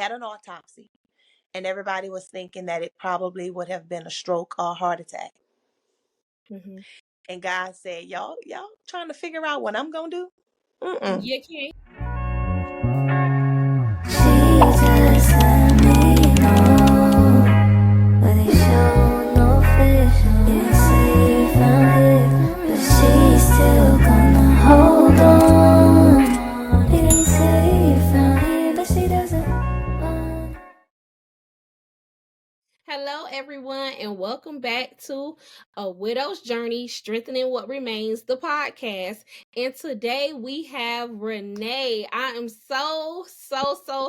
had an autopsy, and everybody was thinking that it probably would have been a stroke or a heart attack. Mhm. And God said, y'all trying to figure out what I'm gonna do? Mm-mm. You can't. Jesus, let me know. But they show no fish. Didn't say you found it, but she's still gonna hold on. Didn't say you found it, but she doesn't want. Hello, everyone, and welcome back to A Widow's Journey Strengthening What Remains, the podcast. And today we have Renee. I am so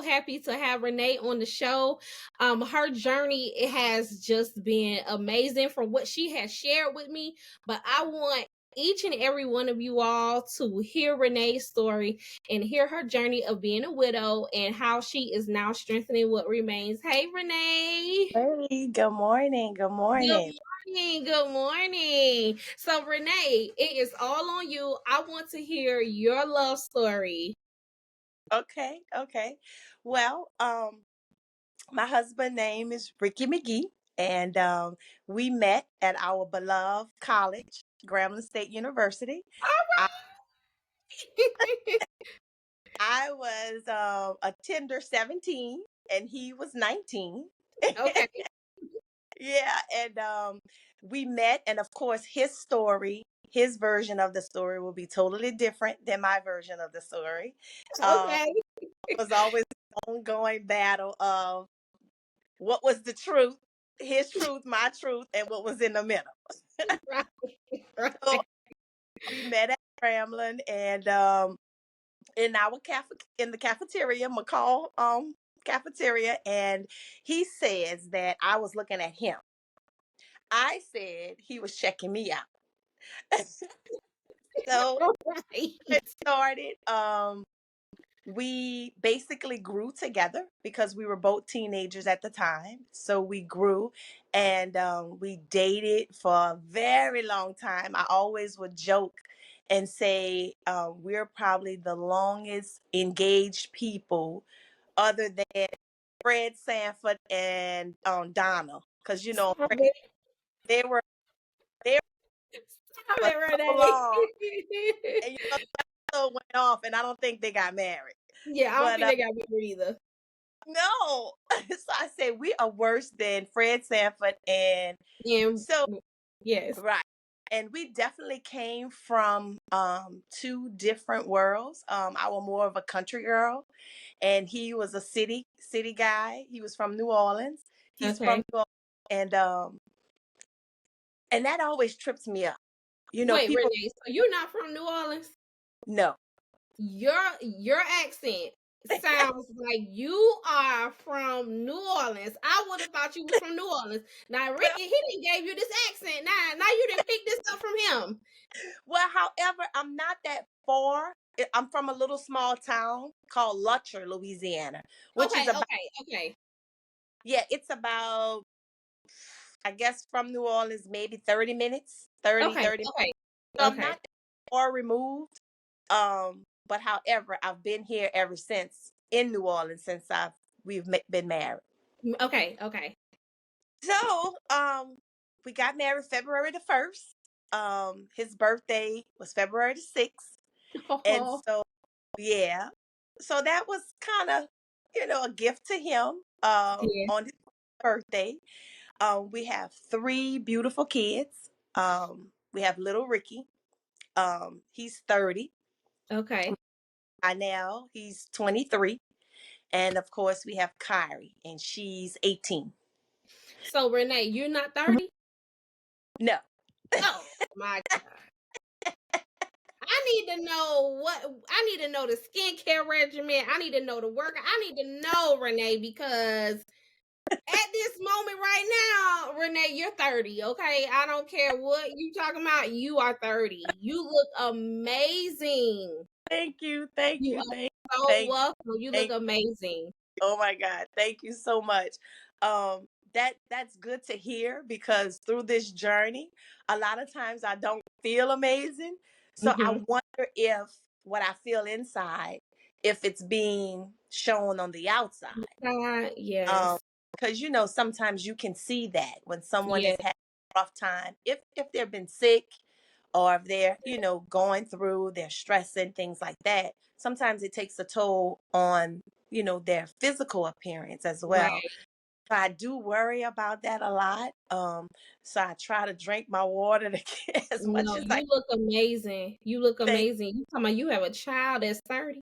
happy to have Renee on the show. Her journey, it has just been amazing from what she has shared with me. But I want each and every one of you all to hear Renee's story and hear her journey of being a widow and how she is now strengthening what remains. Hey, Renee. Hey, good morning. Good Good morning. morning. Good morning. So, Renee, it is all on you. I want to hear your love story. Okay. Well, my husband's name is Ricky McGhee, and we met at our beloved college, Grambling State University. I, I was a tender 17, and he was 19. Okay. Yeah, and we met, and of course, his version of the story will be totally different than my version of the story. Um, Okay. it was always an ongoing battle of what was the truth, his truth, my truth, and what was in the middle. Right. So Right. we met at Ramlin, and in our in the cafeteria, McCall cafeteria, and he says that I was looking at him. I said he was checking me out. So it Right. started. We basically grew together because we were both teenagers at the time. So we grew, and we dated for a very long time. I always would joke and say we're probably the longest engaged people other than Fred Sanford and Donna. Because, Stop it. they were there Stop for it, so long. Renee. And, so went off, and I don't think they got married. Yeah, I don't But think they got me either. no. So I say we are worse than Fred Sanford. And And so, yes. right. And we definitely came from two different worlds. I was more of a country girl, and he was a city guy. He was from New Orleans. He's from Okay. New Orleans, and that always trips me up. Wait, People Renee. So you're not from New Orleans? know. Your accent sounds like you are from New Orleans. I would have thought you was from New Orleans. Now Well, Ricky, he didn't gave you this accent. Now you didn't pick this up from him. however, I'm not that far. I'm from a little small town called Lutcher, Louisiana, which is Okay, about, okay. yeah, it's about, I guess, from New Orleans, maybe 30 minutes, 30, Okay, 30. okay, So I'm okay. not that far removed. But however, I've been here ever since in New Orleans since been married. Okay. So, we got married February the 1st. His birthday was February the 6th. And Oh, so, yeah. So that was kind of, a gift to him yeah. on his birthday. We have three beautiful kids. We have little Ricky. He's 30 Okay. by now. He's 23. And of course, we have Kyrie, and she's 18. So Renee, you're not Mhm. 30? No. Oh my God. I need to know I need to know the skincare regimen. I need to know the work. I need to know, Renee, because at this moment right now, Renee, you're 30, okay? I don't care what you talking about. You are 30. You look amazing. Thank you. Thank You you. are Thank you. so Thank you. welcome. You look Thank amazing. Oh my God. Thank you so much. That's good to hear because through this journey, a lot of times I don't feel amazing. So I Hmm. wonder if what I feel inside if it's being shown on the outside. Um, Yes. because sometimes you can see that when someone Yeah. is having a rough time, if they've been sick or if they're, going through, they're stressing, things like that. Sometimes it takes a toll on, their physical appearance as well. Right. So I do worry about that a lot. So I try to drink my water to get as much No, as I you look amazing. You look think. amazing. You talking about you have a child that's 30?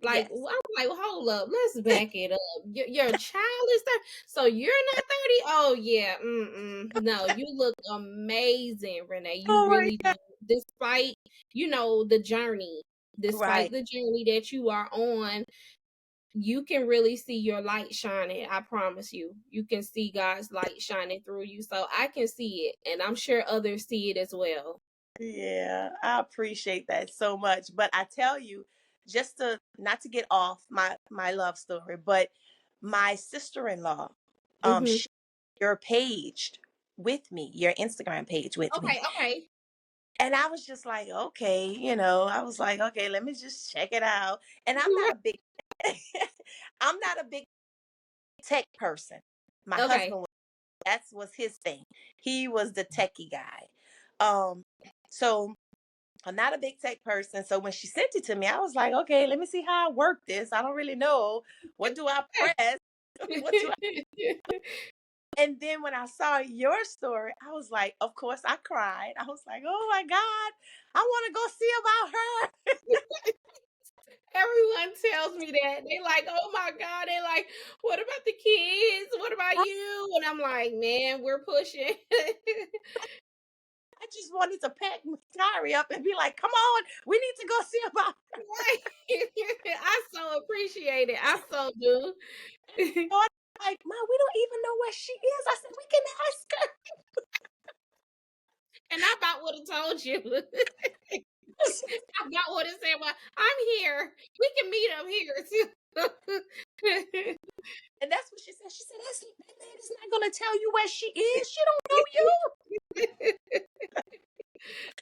Like, Yes. I'm like, hold up, let's back it up. Your child is 30, so you're not 30? Oh yeah, no, you look amazing, Renee. You Oh my really God. do. Despite, the journey, Right. despite the journey that you are on, you can really see your light shining. I promise you. You can see God's light shining through you. So I can see it, and I'm sure others see it as well. Yeah, I appreciate that so much. But I tell you, just to not to get off my love story, but my sister-in-law, Mhm. she your page with me, your Instagram page with me. Okay, okay. And I was just like, okay, I was like, okay, let me just check it out. And I'm not Right. a big I'm not a big tech person. My Okay. husband was his thing. He was the techie guy. Um, so I'm not a big tech person. So when she sent it to me, I was like, okay, let me see how I work this. I don't really know. What do I press? What do I And then when I saw your story, I was like, of course I cried. I was like, oh my God, I want to go see about her. Everyone tells me that. They like, oh my God. They like, what about the kids? What about you? And I'm like, man, we're pushing. I just wanted to pack my diary up and be like, come on, we need to go see about Right. I so appreciate it. I so do. her. Like, Mom, we don't even know where she is. I said, we can ask her. And I about would have told you. I about would have said, well, I'm here. We can meet up here too. And that's what she said. She said, that lady's not going to tell you where she is. She don't know you.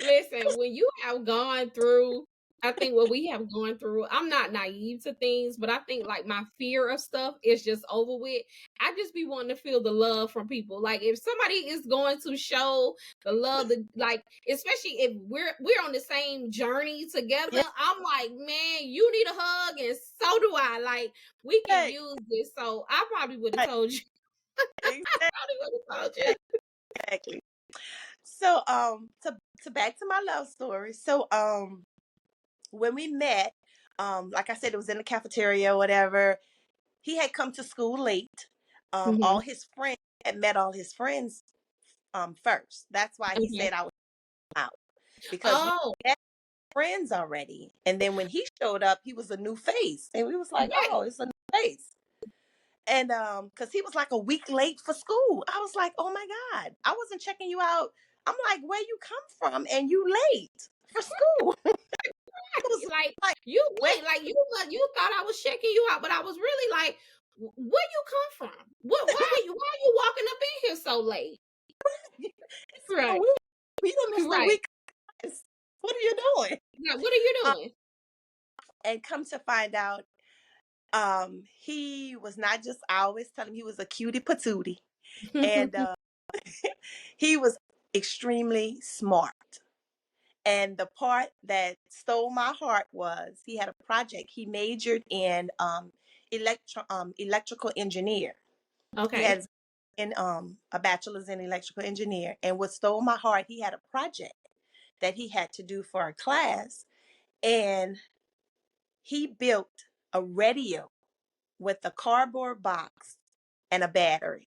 Listen, when you have gone through, I think what we have gone through, I'm not naive to things, but I think like my fear of stuff is just over with. I just be wanting to feel the love from people. Like if somebody is going to show the love, like especially if we're on the same journey together, Yeah, I'm like, man, you need a hug, and so do I. Like we can right, use this. So I probably would have right. told you. Exactly. Probably would have told you. Exactly. So, to back to my love story. So, when we met, like I said, it was in the cafeteria or whatever. He had come to school late. All Mhm. his friends had met all his friends first. That's why he Okay. said I was out because we Oh, had friends already. And then when he showed up, he was a new face, and we was like, right. oh, it's a new face. And because he was like a week late for school, I was like, oh my God, I wasn't checking you out. I'm like, where you come from, and you late for school? I was Like like, you where? wait, like you thought I was checking you out, but I was really like, where you come from? Why are you walking up in here so late? It's been a Right, week. You done missed a right. week. What are you doing? Now, what are you Um, doing? and come to find out, he was not just. I always tell him he was a cutie patootie, and he was extremely smart. And the part that stole my heart was he had a project. He majored in electrical engineer. He Okay, has in a bachelor's in electrical engineer. And what stole my heart, he had a project that he had to do for a class, and he built a radio with a cardboard box and a battery.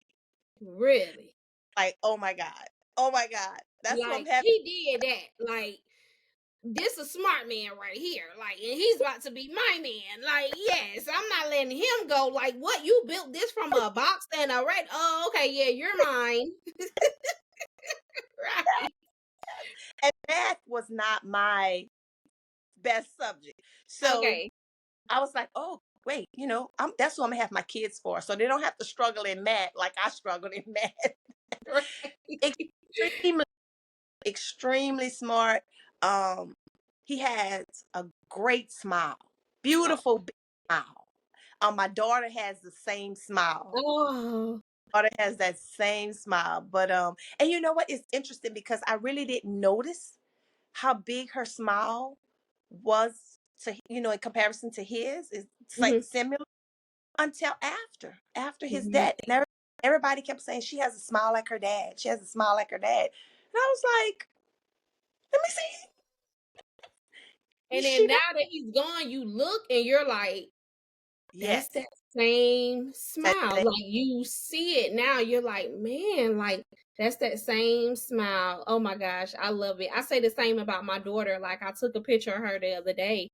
really? Like, oh my God. Oh my God. That's what I'm Like having. he did that? Like this a smart man right here. Like, and he's about to be my man. Like, yes, I'm not letting him go. Like, what you built this from a box and a red? Oh, okay, yeah, you're mine. Right. And math was not my best subject. So Okay. I was like, oh, wait, that's what I'm gonna have my kids for. So they don't have to struggle in math like I struggled in math. Right. Extremely, extremely smart. Um, he has a great smile. Oh, Beautiful. smile. My daughter has the same smile. Oh. Daughter has that same smile. But and you know what? It's interesting because I really didn't notice how big her smile was to, in comparison to his. It's like Mhm. similar until after his Really? death. And everybody kept saying she has a smile like her dad. She has a smile like her dad. And I was like, let me see. And She then does. now that he's gone, you look and you're like, that's Yes. that same That smile. same. Like you see it now, you're like, man, like that's that same smile. Oh my gosh, I love it. I say the same about my daughter. Like I took a picture of her the other day,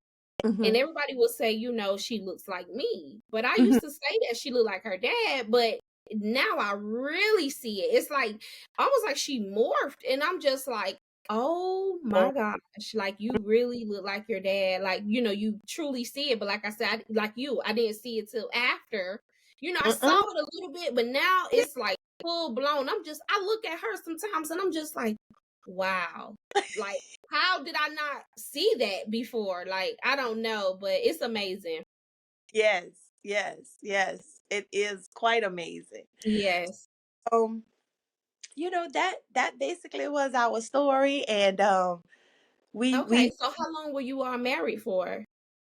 and Hmm. everybody will say, she looks like me. But I Hmm. used to say that she looked like her dad, but now I really see it. It's like almost like she morphed, and I'm just like, oh Oh, my gosh, like you really look like your dad. Like, you truly see it. But like I said, like you, I didn't see it till after. I saw mm-mm. it a little bit, but now it's like full blown. I look at her sometimes and I'm just like, wow. Like, how did I not see that before? Like, I don't know, but it's amazing. Yes, yes, yes. It is quite amazing. Yes. Um, that basically was our story, and we Okay, we so how long were you all married for?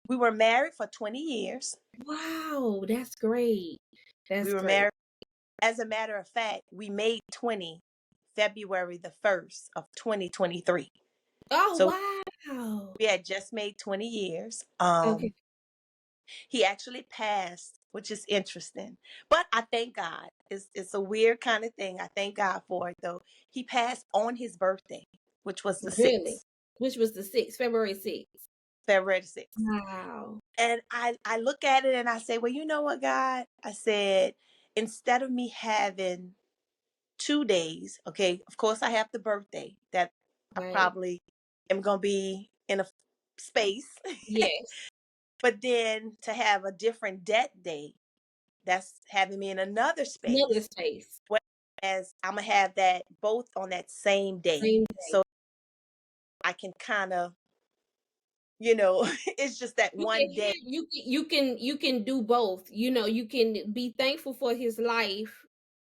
we were married for 20 years. Wow, that's great. We That's were great. married. As a matter of fact, we made 20 February the 1st of 2023. Oh, So wow. we had just made 20 years. Okay, He actually passed, which is interesting. But I thank God. It's a weird kind of thing. I thank God for it though. He passed on his birthday, which was the really? 6th, Which was the 6th, February 6th. February the 6th. Wow. And I look at it and I say, well, you know what, God? I said, instead of me having 2 days, okay, of course I have the birthday that I Right. probably am gonna be in a space. Yes. But then to have a different debt day, that's having me in another Another space. space. Whereas I'm gonna have that both on that same day. Same day. So I can kind of, it's just that You can one day. you can do both. You can be thankful for his life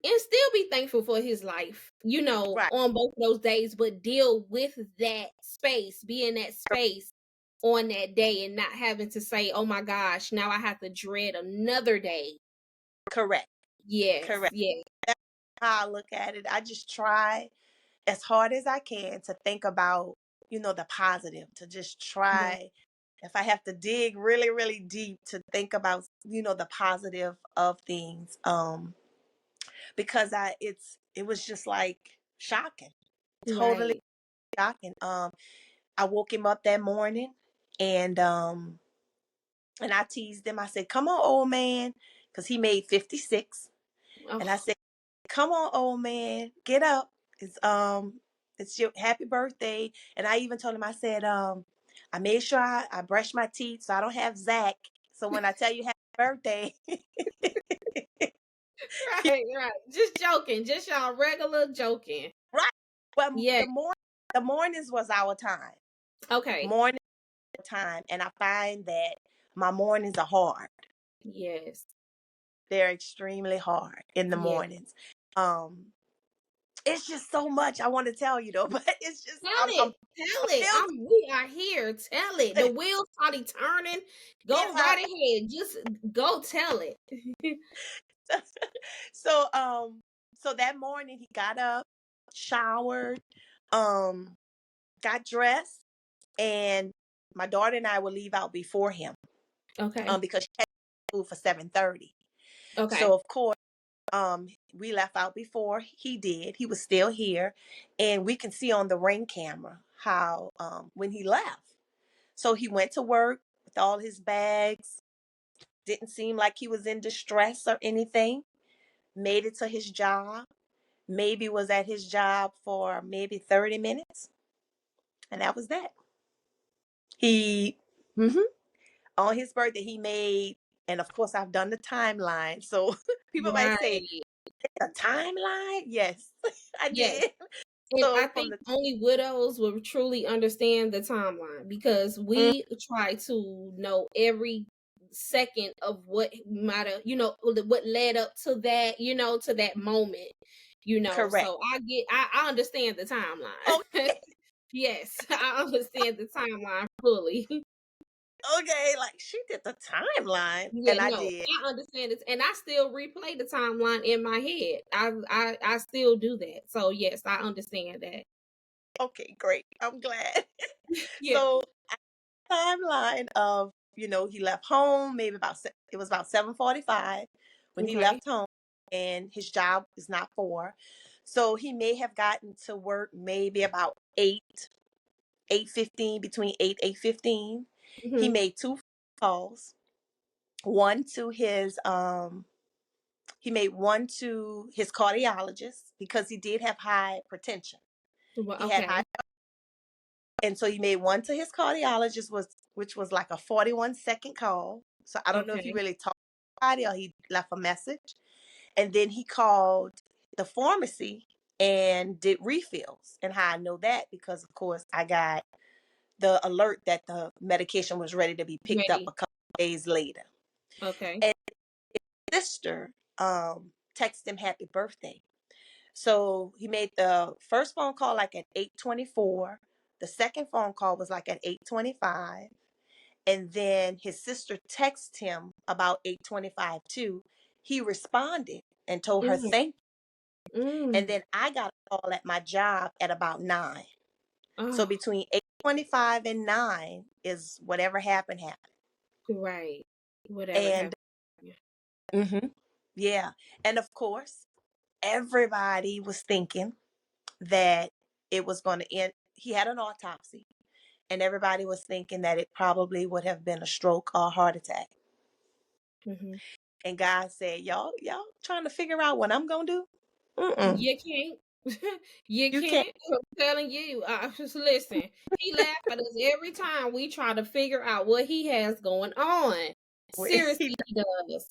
and still be thankful for his life, Right. on both those days, but deal with that space, be in that space on that day and not having to say, oh my gosh, now I have to dread another day. Correct. Yes, Correct. yes, That's how I look at it. I just try as hard as I can to think about, the positive, to just right, try, if I have to dig really, really deep, to think about, the positive of things. Because it was just like shocking, totally right. shocking. I woke him up that morning, and I teased him. I said, "Come on, old man," because he made 56. And I Oh, said, "Come on, old man, get up. It's your happy birthday." And I even told him, I said, I made sure I brushed my teeth so I don't have Zach. So when I tell you happy birthday, right, right. Just joking, just y'all regular joking. right. But Yeah. the mornings was our time. Okay. Morning time. And I find that my mornings are hard. Yes. They're extremely hard in the Yeah. mornings. Um, it's just so much I want to tell you though, but it's just Tell I'm it. Tell it. filled We are here. Tell it. The with wheels started turning. it. Go right ahead. Just go tell it. So so that morning he got up, showered, um, got dressed, and my daughter and I will leave out before him. Okay. Because she had school for 7:30. So Okay. of course, we left out before he did. He was still here, and we can see on the ring camera how when he left. So he went to work with all his bags. Didn't seem like he was in distress or anything. Made it to his job. Maybe was at his job for maybe 30 minutes, and that was that. He mhm, on his birthday he made, and of course I've done the timeline. So people might say, Right. "The timeline?" Yes, I Yes. did. And I So from think the only widows will truly understand the timeline because mm, we try to know every second of what might have, what led up to that, to that moment, Correct. so I understand the timeline. Okay. Yes, I understand the timeline fully. Okay. Like she did the timeline, Yeah, and I no, did. I understand it, and I still replay the timeline in my head. I still do that. So yes, I understand that. Okay, great. I'm glad. Yeah. So timeline of he left home maybe it was about 7:45 when he Okay. left home, and his job is not 4, so he may have gotten to work maybe about 8:15, between 8:15. He Hmm. made 2 calls. One to his he made one to his cardiologist because he did have high hypertension. Well, He had high, okay. and so he made one to his cardiologist, which was like a 41-second call. So I don't know if he Okay. really talked to anybody or he left a message. And then he called the pharmacy and did refills. And how I know that, because of course I got the alert that the medication was ready to be picked up Ready. a couple of days later. Okay. And his sister texted him happy birthday. So he made the first phone call like at 8:24. The second phone call was like at 8:25. And then his sister texted him about 8:25 too. He responded and told her Mm, thank you. And mm. then I got a call at my job at about 9. So Oh, between 8:25 and 9 is whatever happened. right. Whatever And happened. mhm, yeah. And of course, everybody was thinking that it was going to end. He had an autopsy, and everybody was thinking that it probably would have been a stroke or a heart attack. Hmm. And God said, y'all trying to figure out what I'm gonna do? Mm-mm. You can't. You You can't can't. I'm telling you. Just listen. He laugh at us every time we try to figure out what he has going on. wait. Seriously, he does.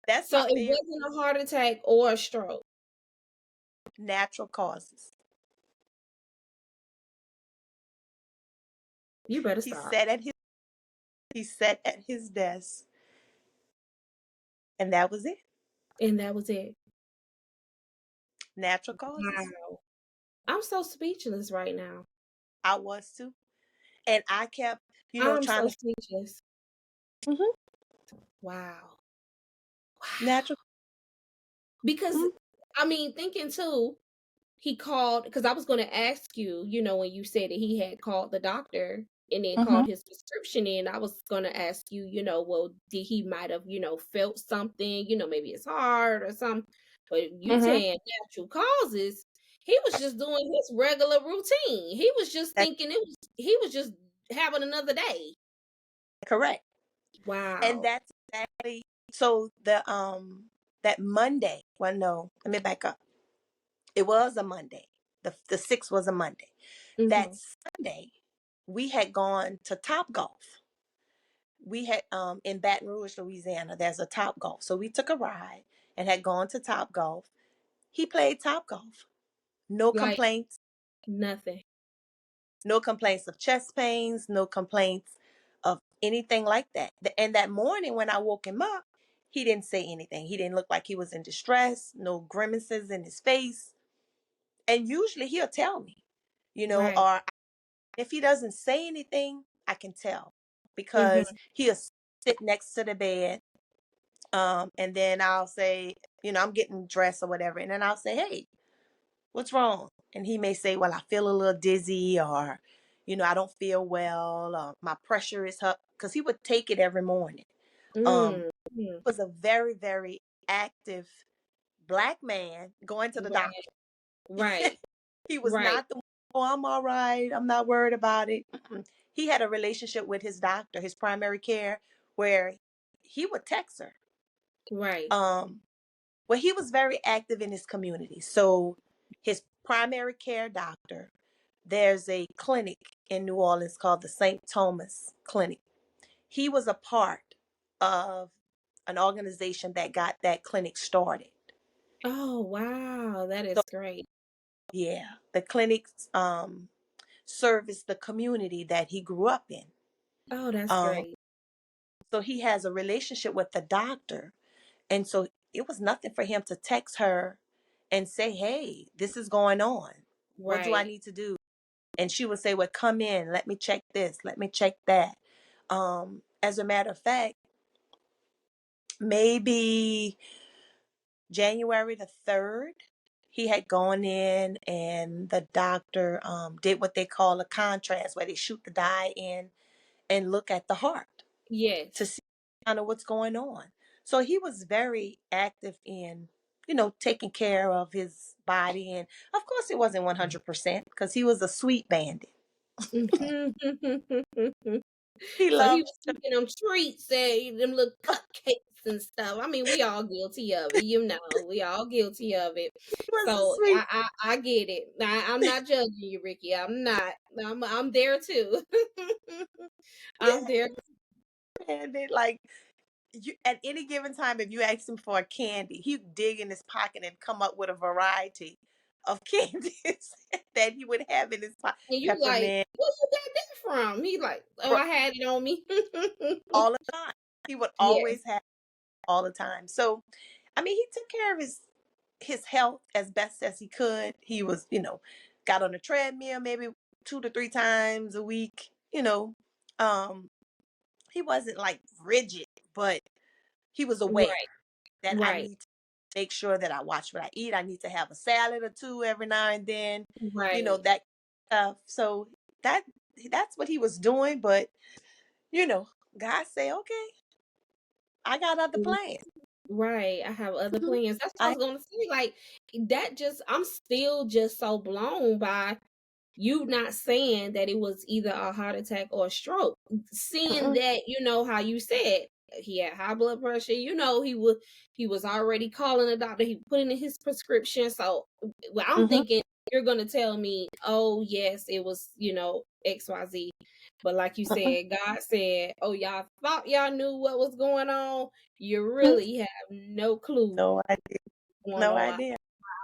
That's So my it favorite. wasn't a heart attack or a stroke. Natural causes. You better He stop. sat at his desk, and that was it. And that was it. Natural causes. Wow. I'm so speechless right now. I was too. And I kept, I'm trying so to. speechless. Mhm. Wow. Wow. Natural. Because Mhm. I mean, thinking too, he called because I was going to ask you, when you said that he had called the doctor and then Mhm. called his prescription in, I was going to ask you, well, did he might have, felt something, maybe it's hard or something. But you Mhm. saying natural causes, he was just doing his regular routine. He was just That's thinking he was just having another day. correct. And Wow. that's exactly, so that Monday. Well, no, let me back up. It was a Monday. The 6th was a Monday. That Hmm. Sunday, we had gone to Top Golf. We had in Baton Rouge, Louisiana, there's a Top Golf. So we took a ride and had gone to Top Golf. He played Top Golf. No Like complaints, nothing. no complaints of chest pains, no complaints of anything like that. And that morning when I woke him up, he didn't say anything. He didn't look like he was in distress, no grimaces in his face. And usually he'll tell me, Right. or if he doesn't say anything, I can tell because Hmm. he'll sit next to the bed. And then I'll say, I'm getting dressed or whatever. And then I'll say, hey, what's wrong? And he may say, well, I feel a little dizzy, or, I don't feel well, or my pressure is up, because he would take it every morning. Mm. Mm. He was a very, very active Black man going to the Right. doctor. Right. He was Right. not the, oh, I'm all right. I'm not worried about it. Mm-mm. He had a relationship with his doctor, his primary care, where he would text her. Right. Um, well, he was very active in his community. So his primary care doctor, there's a clinic in New Orleans called the St. Thomas Clinic. He was a part of an organization that got that clinic started. Oh, wow. That So is great. yeah, the clinics service the community that he grew up in. Oh, that's Um, great. So he has a relationship with the doctor. And so it was nothing for him to text her and say, hey, this is going on. What do I Right. need to do? And she would say, well, come in, let me check this, let me check that. As a matter of fact, maybe January the 3rd, he had gone in and the doctor did what they call a contrast, where they shoot the dye in and look at the heart to Yes. see kind of what's going on. So he was very active in, taking care of his body. And of course, it wasn't 100% because he was a sweet bandit. He So he loved was to, keeping them treats and them little cupcakes and stuff. I mean, we all guilty of it, we all guilty of it. he was a So sweet I get it. I'm not judging you, Ricky. I'm not. I'm there too. I'm there. bandit. Like, you, at any given time, if you asked him for a candy, he'd dig in his pocket and come up with a variety of candies that he would have in his pocket. And you like, Peppermint, where you got that from? He like, oh, bro- I had it on me. all the time. He would Yes. always have it all the time. So, I mean, he took care of his health as best as he could. He was, got on a treadmill maybe 2 to 3 times a week. Um, he wasn't like rigid, but he was aware Right. that I Right. need to make sure that I watch what I eat. I need to have a salad or two every now and then, Right. that stuff. So that that's what he was doing. But you know, God say, okay, I got other plans. Right. I have other Mhm. plans. That's what I I was gonna say. Like that just I'm still just so blown by you not saying that it was either a heart attack or a stroke. Seeing mm-mm, that, how you said he had high blood pressure, he was already calling the doctor, he put in his prescription. So well, I'm mhm, thinking you're gonna tell me, oh yes, it was, XYZ. But like you mm-mm, said, God said, oh, y'all thought y'all knew what was going on. You mhm. really have no clue No idea. what's going No on. idea.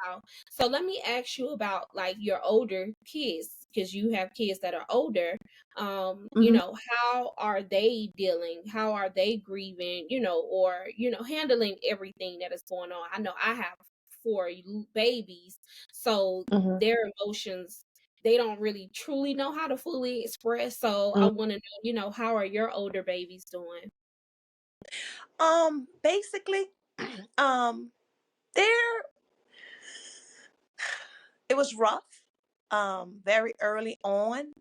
Wow. So let me ask you about like your older kids, because you have kids that are older. Hmm. How are they dealing? How are they grieving, or, handling everything that is going on? I know I have four babies, so Hmm. their emotions, they don't really truly know how to fully express. So I want to know, how are your older babies doing? Basically, um, there it was rough. Very early on.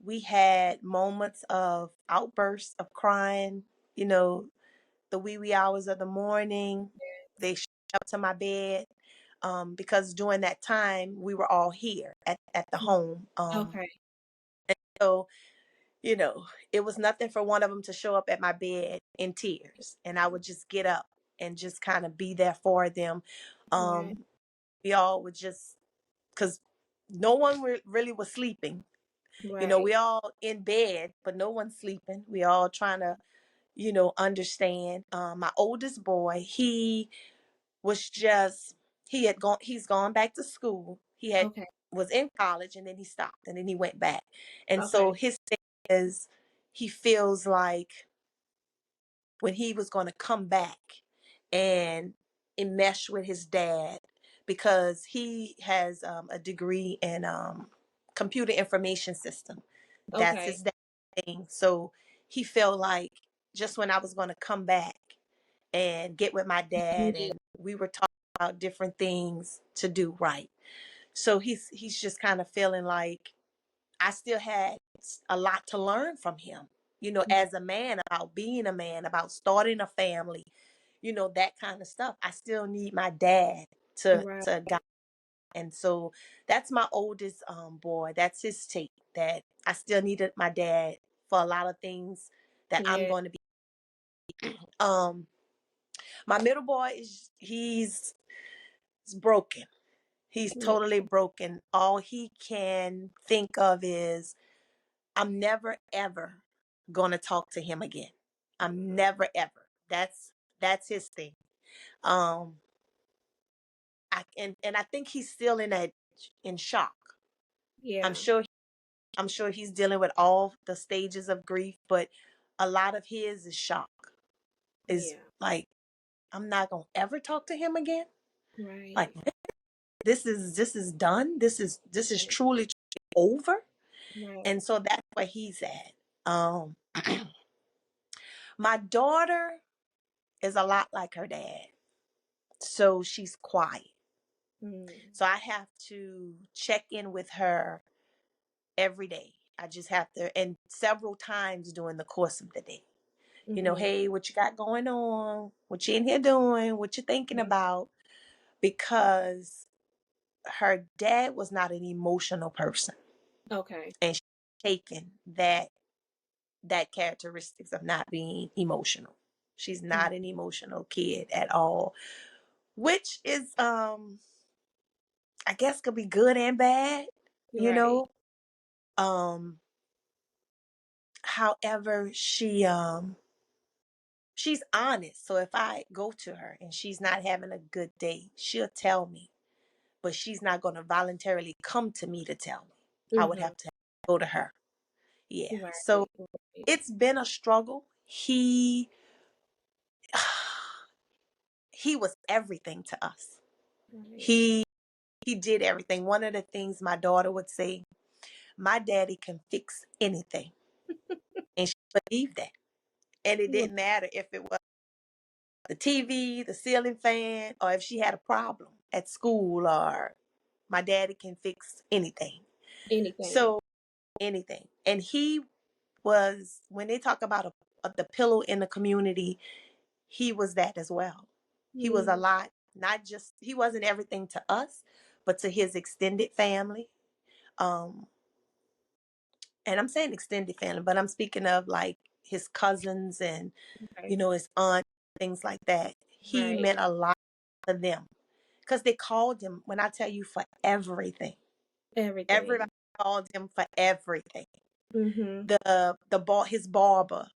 We had moments of outbursts of crying, you know, the wee hours of the morning. They showed up to my bed because during that time we were all here at the home. Okay. So, you know, it was nothing for one of them to show up at my bed in tears. And I would just get up and just kind of be there for them. Right. Um, we all would just, because no one really was sleeping. We Right. all in bed, but no one's sleeping. We all trying to, understand. My oldest boy, was just, he's gone back to school. Okay. Was in college and then he stopped and then he went back. And so Okay. his thing is he feels like when he was going to come back and enmesh with his dad because he has a degree in computer information system. That's Okay. his dad thing. So he felt like just when I was going to come back and get with my dad Yeah. and we were talking about different things to do right. So he's just kind of feeling like I still had a lot to learn from him, as a man, about being a man, about starting a family, that kind of stuff. I still need my dad to Right. guide. And so that's my oldest boy. That's his take, that I still needed my dad for a lot of things that I'm Yeah. going to be. Um my middle boy he's broken. He's Yeah. totally broken. All he can think of is I'm never ever gonna talk to him again. I'm never ever. That's his thing. Um, and I think he's still in shock. I'm Yeah. sure I'm sure he's dealing with all the stages of grief, but a lot of his is shock. Is Yeah. like, I'm not gonna ever talk to him again. Right. Like, this is done. This is Right. truly over. Right. And so that's where he's at. Um, my daughter is a lot like her dad. So she's quiet. Mm. So I have to check in with her every day. I just have to, and several times during the course of the day. Mm-hmm. Hey, what you got going on? What you in here doing? What you thinking Right. about? Because her dad was not an emotional person, Okay. and she's taken that characteristics of not being emotional. She's Mm. not an emotional kid at all, which is I guess could be good and bad, you Right. know. Um However, she's honest. So if I go to her and she's not having a good day, she'll tell me, but she's not going to voluntarily come to me to tell me. I would Mm-hmm. have to go to her. Yeah. Right. So Right. it's been a struggle. He was everything to us. Right. He did everything. One of the things my daughter would say, my daddy can fix anything. And she believed that. And it Right. didn't matter if it was the TV, the ceiling fan, or if she had a problem at school, or my daddy can fix anything. Anything. So anything. And he was, when they talk about the pillow in the community, he was that as well. He was a Mm. lot, not just, he wasn't everything to us, but to his extended family. Um, and I'm saying extended family, but I'm speaking of like his cousins and, Right. his aunt, things like that. He Right. meant a lot to them because they called him, when I tell you, for everything. Everybody Everything. called him for everything. Mm-hmm. His barber,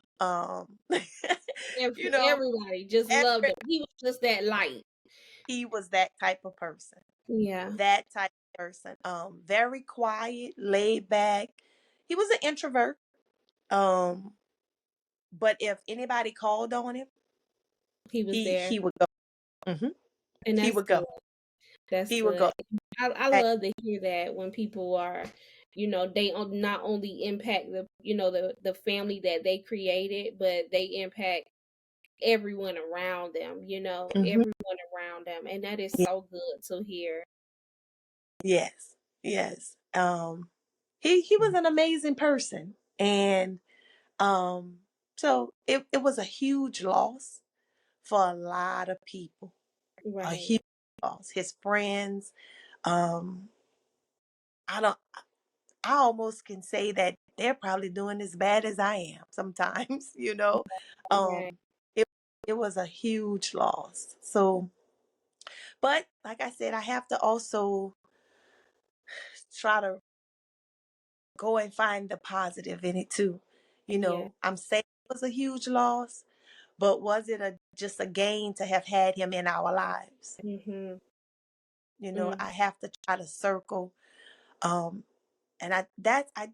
you know, Everybody just loved every, him. He was just that light. he was that type of person. Yeah. That type of person. Very quiet, laid back. He was an introvert. Um, but if anybody called on him, He was there. he would go. Hmm. And He that's would go. good. That's He would go. good. I Hey, love to hear that when people are, they not only impact the family that they created, but they impact everyone around them, mhm. everyone around them. And that is Ye- so good to hear. Yes, yes. He was an amazing person, and um, so it was a huge loss for a lot of people. A Right. huge loss. His friends. Um, I don't. I almost can say that they're probably doing as bad as I am sometimes. Right. It it was a huge loss. So, but like I said, I have to also try to go and find the positive in it too. Yeah. I'm saying it was a huge loss, but was it a just a gain to have had him in our lives? Mm-hmm. I Mm-hmm. have to try to circle. Um, and I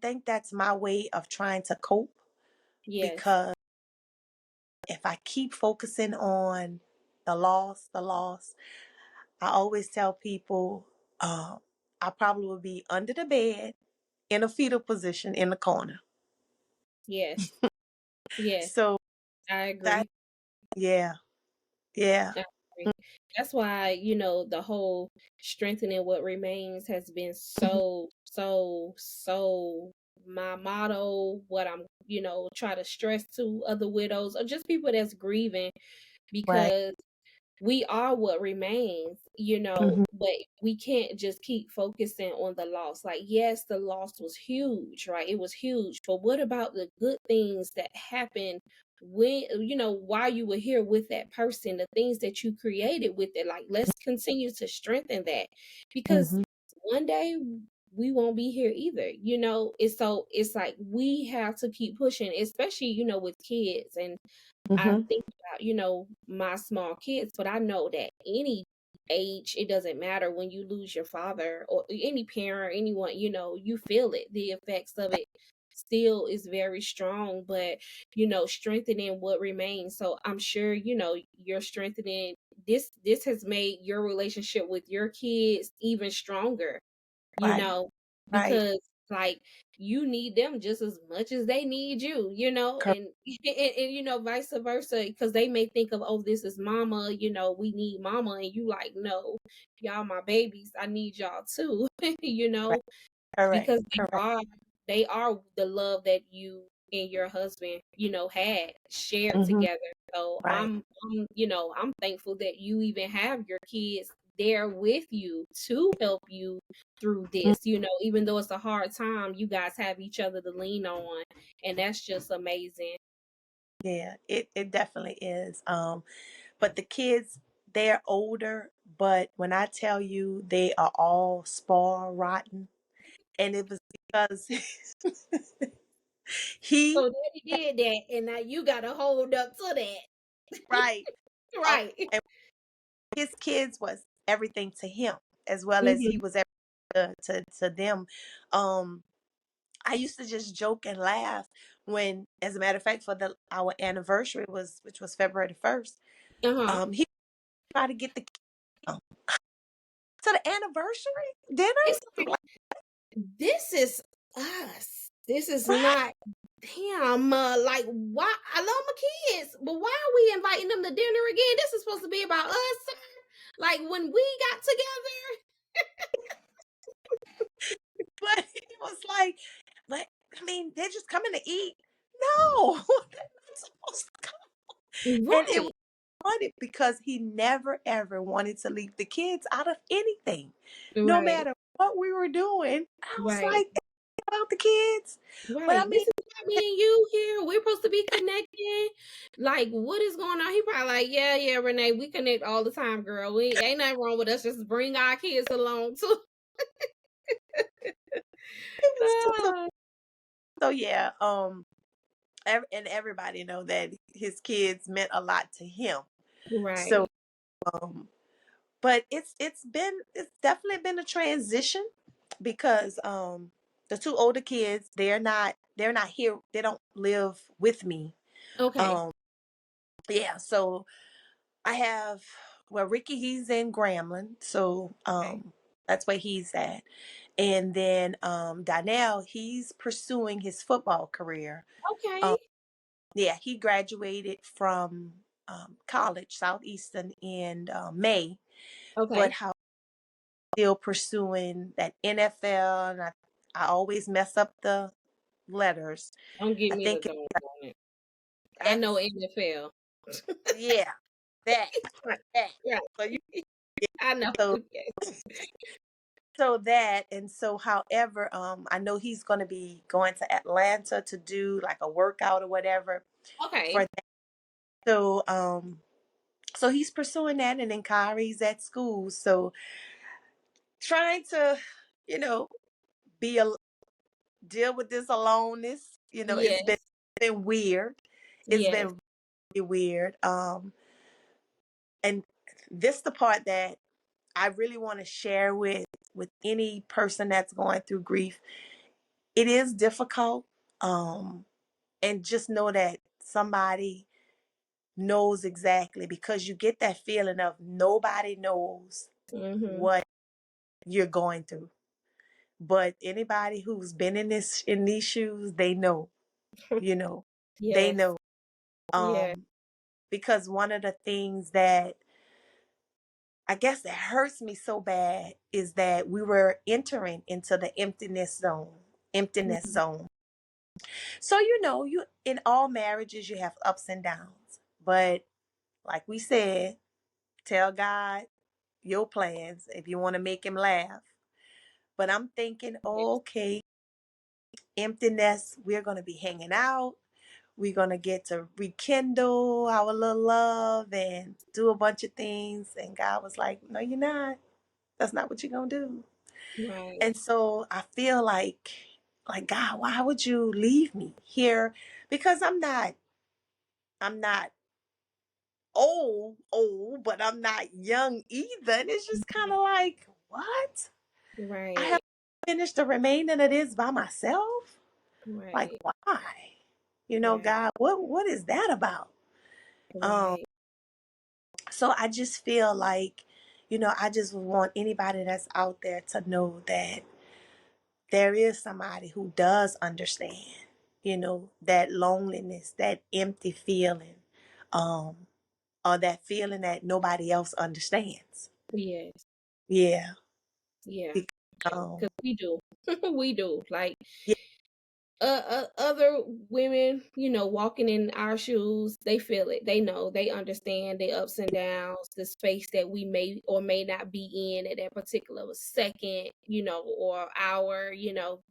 think that's my way of trying to cope, Yes. because if I keep focusing on the loss, I always tell people, I probably would be under the bed in a fetal position in the corner. Yes. Yes. So I that, agree. yeah, yeah, I agree. That's why, the whole strengthening what remains has been mhm, so, so, so my motto, what I'm, try to stress to other widows or just people that's grieving, right, because we are what remains, hmm, but we can't just keep focusing on the loss. Like, yes, the loss was huge, right? It was huge. But what about the good things that happened when, while you were here with that person, the things that you created with it? Like, let's continue to strengthen that, because hmm, one day we won't be here either. It's like we have to keep pushing, especially, with kids. And I hmm, think about, my small kids, but I know that any age, it doesn't matter when you lose your father or any parent, anyone, you feel it, the effects of it. still is very strong, but strengthening what remains. So I'm sure you're strengthening this has made your relationship with your kids even stronger, you Right. know, Right. because like you need them just as much as they need you, Correct. and vice versa, because they may think of, oh, this is mama, we need mama, and you like, no, y'all my babies, I need y'all too, Right. Correct. because Correct. they are the love that you and your husband had shared Hmm. together. So Right. I'm thankful that you even have your kids there with you to help you through Mm. this. Even though it's a hard time, you guys have each other to lean on, and that's just amazing. Yeah, it definitely is. But the kids, they're older, but when I tell you they are all spoiled rotten, and it was because he, So daddy did that, and now you got to hold up to that. right, Right. and his kids was everything to him as well as he Hmm. was everything to them. Um, I used to just joke and laugh when, as a matter of fact, for our anniversary which was February 1st. Uh-huh. He tried to get the um, to the anniversary dinner. It's I'm like, like, this is us. This is right, not him. Like, why? I love my kids, but why are we inviting them to dinner again? This is supposed to be about us, sir. Like when we got together. but he was like, but I mean, they're just coming to eat. No, they're not supposed to come. And it was Right, funny because he never ever wanted to leave the kids out of anything, no right, matter what we were doing. I was right, like, about the kids, but I right. This mean, is not me and you here. We're supposed to be connecting. Like, what is going on? He probably like, yeah, yeah, Renee, we connect all the time, girl. We ain't nothing wrong with us. Just bring our kids along too. it was just Ah, so yeah. And everybody know that his kids meant a lot to him. So, right. um, but it's definitely been a transition because the two older kids, they're not here, they don't live with me. Okay. um yeah, so I have, well, Ricky, he's in Grambling, so Okay. that's where he's at. And then Donnell, he's pursuing his football career. Okay. um yeah, he graduated from college Southeastern in May, but Okay. how still pursuing that NFL, and I always mess up the letters. Don't give I me the think don't on it. I know that's, NFL. yeah, that Right. that. Right. So you I know. so Yes. so that, and so however, I know he's going to be going to Atlanta to do like a workout or whatever for Okay. that. So so he's pursuing that, and then Kyrie's at school. So trying to, you know, be a deal with this aloneness. It's been Yes. weird. It's Yes. been really weird. And this the part that I really want to share with any person that's going through grief. It is difficult. Um, and just know that somebody knows exactly, because you get that feeling of nobody knows Mm-hmm. what you're going through. But anybody who's been in these shoes, they know, you know, they Yes. know. Yeah. Um, because one of the things that I guess that hurts me so bad is that we were entering into the emptiness Mhm. zone. So you in all marriages you have ups and downs, but like we said, tell God your plans if you want to make him laugh. But I'm thinking, Yes. okay, emptiness, we're going to be hanging out. We're going to get to rekindle our little love and do a bunch of things. And God was like, no, you're not. That's not what you're going to do. Right. And so I feel like, God, why would you leave me here? Because I'm not old, but I'm not young either. And it's just kind of like, what? I have Right. finished the remaining of this by myself. Like, Right. why? Right. God, what is that about? Um, Right. so I just feel like, I just want anybody that's out there to know that there is somebody who does understand, that loneliness, that empty feeling, um, or that feeling that nobody else understands. Yes. Yeah. Yeah. Because, Because we do. We do. Like, yeah, other women, walking in our shoes, they feel it. They know, they understand the ups and downs, the space that we may or may not be in at that particular second, or hour,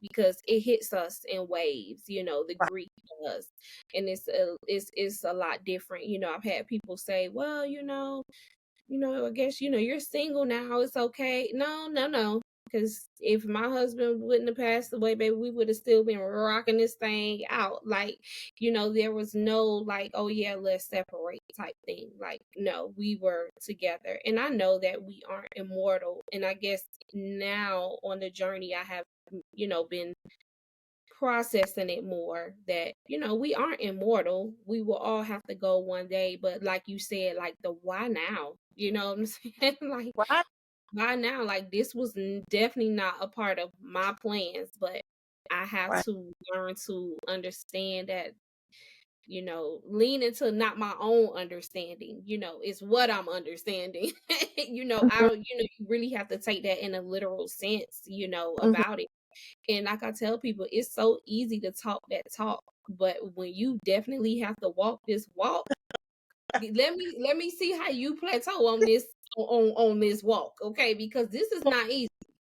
because it hits us in waves, the right. grief does. And it's a lot different. I've had people say, well, I guess, you're single now. It's okay. No, no, no. Because if my husband wouldn't have passed away, baby, we would have still been rocking this thing out. Like, there was no, like, oh, yeah, let's separate type thing. Like, no, we were together. And I know that we aren't immortal. And I guess now on the journey, I have, been processing it more that we aren't immortal. We will all have to go one day, but like you said, like, the why now, what I'm saying? Like, Right. why now? Like, this was definitely not a part of my plans, but I have Right. to learn to understand that, lean into not my own understanding, it's what I'm understanding. I Mhm, don't, you really have to take that in a literal sense, mhm. about it. And like I tell people, it's so easy to talk that talk, but when you definitely have to walk this walk, let me see how you plateau on this, on this walk, okay? Because this is not easy.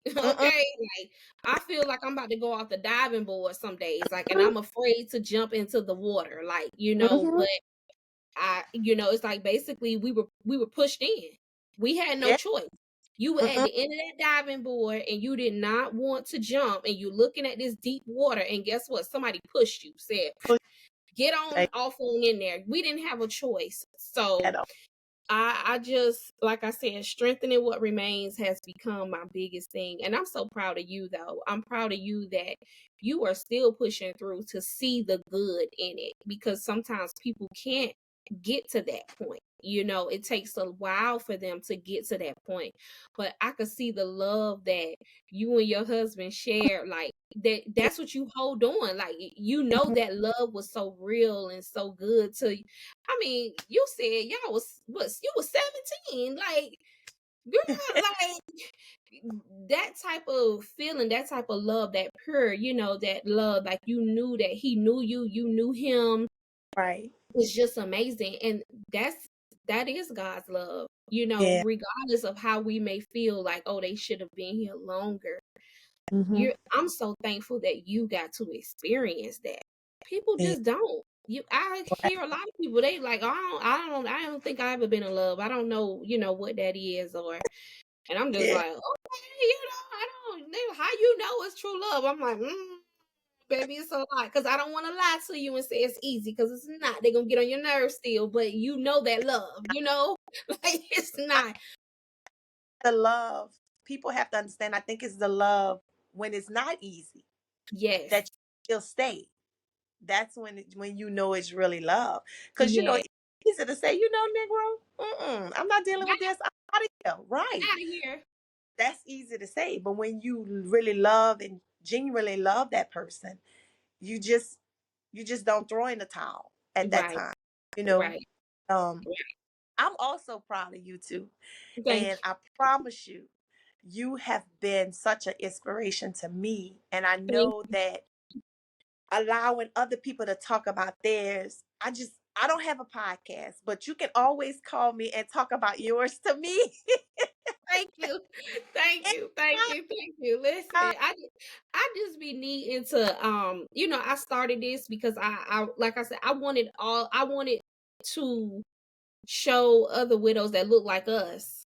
Mm-mm, Okay, like, I feel like I'm about to go off the diving board some days, like, and mhm, I'm afraid to jump into the water, like, mhm. but it's like basically we were pushed in. We had no Yeah. choice. You were at Mm-mm. the end of that diving board and you did not want to jump, and you're looking at this deep water, and guess what? Somebody pushed you, said, Push get on back off on in there. We didn't have a choice. So at all. I just, like I said, strengthening what remains has become my biggest thing. And I'm so proud of you, though. I'm proud of you that you are still pushing through to see the good in it, because sometimes people can't get to that point. It takes a while for them to get to that point. But I could see the love that you and your husband share, like, Yeah. that's what you hold on. Like, Mhm. that love was so real and so good to, I mean, you said y'all was you was 17. Like, girl, like, that type of feeling, that type of love, that pure, that love, like, you knew that he knew you, you knew him. Right. It's just amazing. And that is God's love, Yeah. regardless of how we may feel like, oh, they should have been here longer. Mhm. I'm so thankful that you got to experience that. People Yeah. just don't. I Right. hear a lot of people, they like, oh, I don't think I ever been in love. I don't know, what that is, and I'm just Yeah. like, okay, I don't know how you know it's true love. I'm like, baby, it's a lot, because I don't want to lie to you and say it's easy, because it's not. They're gonna get on your nerves still, but that love, like, it's not. The love, people have to understand. I think it's the love when it's not easy that Yes, you still stay. That's when it's really love. Because yeah, it's easy to say, Negro, I'm not dealing with this. I'm out of here. Right. out of here. That's easy to say. But when you really love and genuinely love that person, you just don't throw in the towel at that Right, time. You know. right. Um, I'm also proud of you too. Thank And I promise you, you have been such an inspiration to me. And I you. Thank know that allowing other people to talk about theirs, I don't have a podcast, but you can always call me and talk about yours to me. Thank you. Thank you. Thank you. Thank you. Listen, I just be needing to, I started this because I like I said, I wanted to show other widows that look like us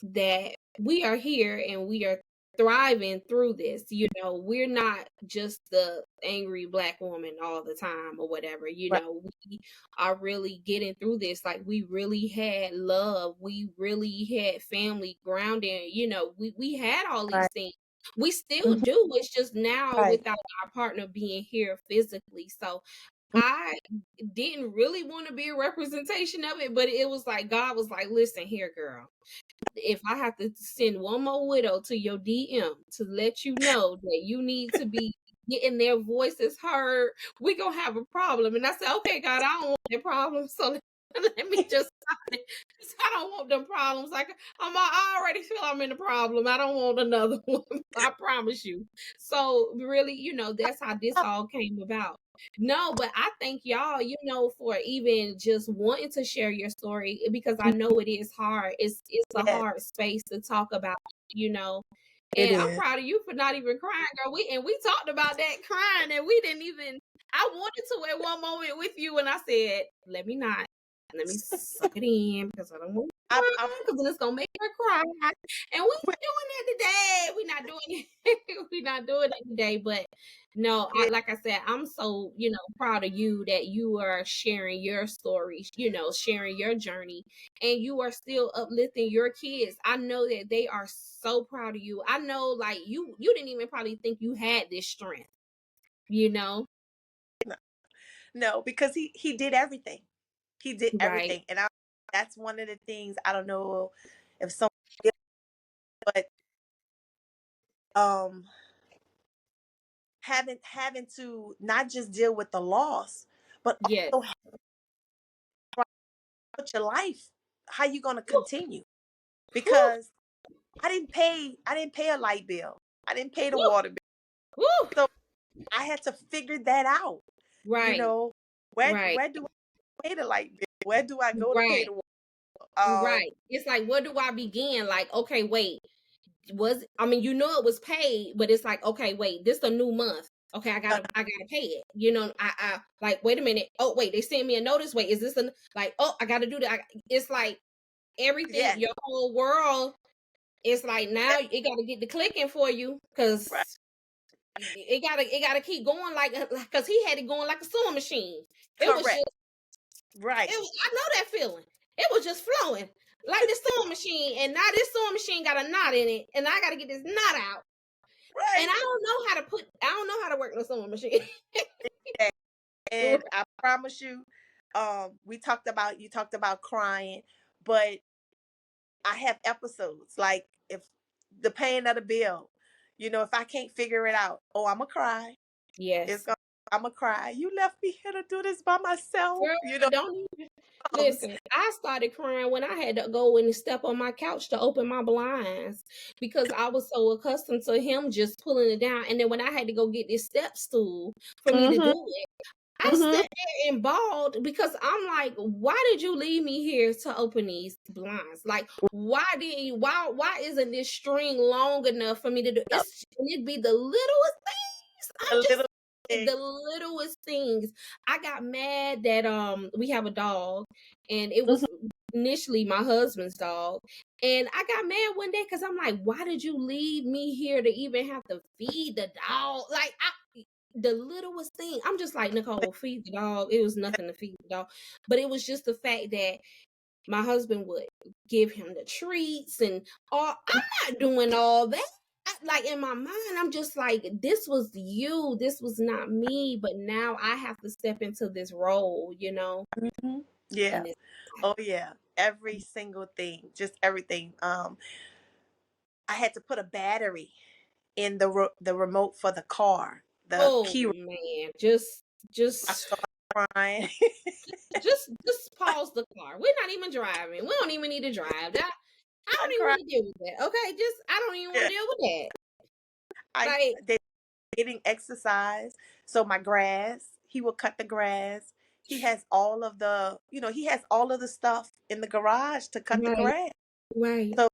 that we are here and we are thriving through this. We're not just the angry Black woman all the time or whatever. Right, We are really getting through this. Like, we really had love, we really had family grounding. We had all these right, things. We still Mhm. do. It's just now Right. without our partner being here physically. So I didn't really want to be a representation of it, but it was like God was like, listen here, girl. If I have to send one more widow to your DM to let you know that you need to be getting their voices heard, we gonna have a problem. And I said, okay, God, I don't want that problem. So let me just stop it. 'Cause I don't want them problems. Like I already feel I'm in a problem. I don't want another one. I promise you. So really, that's how this all came about. No, but I thank y'all, for even just wanting to share your story because I know it is hard. It's a Yes, hard space to talk about, you know. it And I'm is. proud of you for not even crying, girl. We talked about that crying and we didn't even I wanted to at one moment with you and I said, let me not. Let me suck it in because I don't want to I cry because then it's gonna make her cry. And we not doing that today. We not doing it. We not doing it today. But no, yeah, like I said, I'm so proud of you that you are sharing your story, sharing your journey, and you are still uplifting your kids. I know that they are so proud of you. I know, like you didn't even probably think you had this strength, you know. no, no, because he did everything. He did Right. everything, and that's one of the things. I don't know if some, but um, having to not just deal with the loss, but Yes. also with your life. How you gonna Woo, continue? woo, Because I didn't pay a light bill. I didn't pay the woo, water bill. woo. So I had to figure that out. You Right. know, where Right. where do I pay the light bill? Where do I go to pay Right. the water? Right. It's like, where do I begin? Like, okay, wait. It was paid, but it's like, okay, wait, this a new month. Okay, I gotta pay it. I like, wait a minute. Oh, wait, they sent me a notice. Wait, is this like, oh, I gotta do that. It's like everything, Yes, your whole world. It's like now it gotta get the clicking for you right, because it gotta keep going like because he had it going like a sewing machine. It was correct, just right, I know that feeling. It was just flowing like this sewing machine, and now this sewing machine got a knot in it, and I got to get this knot out. And right. I don't know how to work the sewing machine. Yeah. And I promise you, you talked about crying, but I have episodes like if the paying of the bill, if I can't figure it out, oh, I'm gonna cry. It's Yes, gonna, I'm gonna cry. You left me here to do this by myself. girl, don't even Um, listen. I started crying when I had to go and step on my couch to open my blinds because I was so accustomed to him just pulling it down. And then when I had to go get this step stool for me to do mhm, it, I mhm. sat there and bawled because I'm like, why did you leave me here to open these blinds? Like, why isn't this string long enough for me to do it'd be the littlest things. I'm A just little saying, thing. the littlest things. I got mad that we have a dog and it was Mhm. initially my husband's dog. And I got mad one day because I'm like, why did you leave me here to even have to feed the dog? Like the littlest thing. I'm just like, Nicole, feed the dog. It was nothing to feed the dog. But it was just the fact that my husband would give him the treats and all. I'm not doing all that. Like in my mind, I'm just like, this was you. This was not me. But now I have to step into this role. Mhm. Yeah. And it's Oh yeah. Every single thing, just everything. I had to put a battery in the remote for the car, the oh key. man, I just started crying. just pause the car. We're not even driving. We don't even need to drive. I I don't even cried. want to deal with that. Okay, just I don't even want Yeah. to deal with that. I Like, they getting exercise. So my grass, he will cut the grass. He has all of the stuff in the garage to cut the right, grass. right, So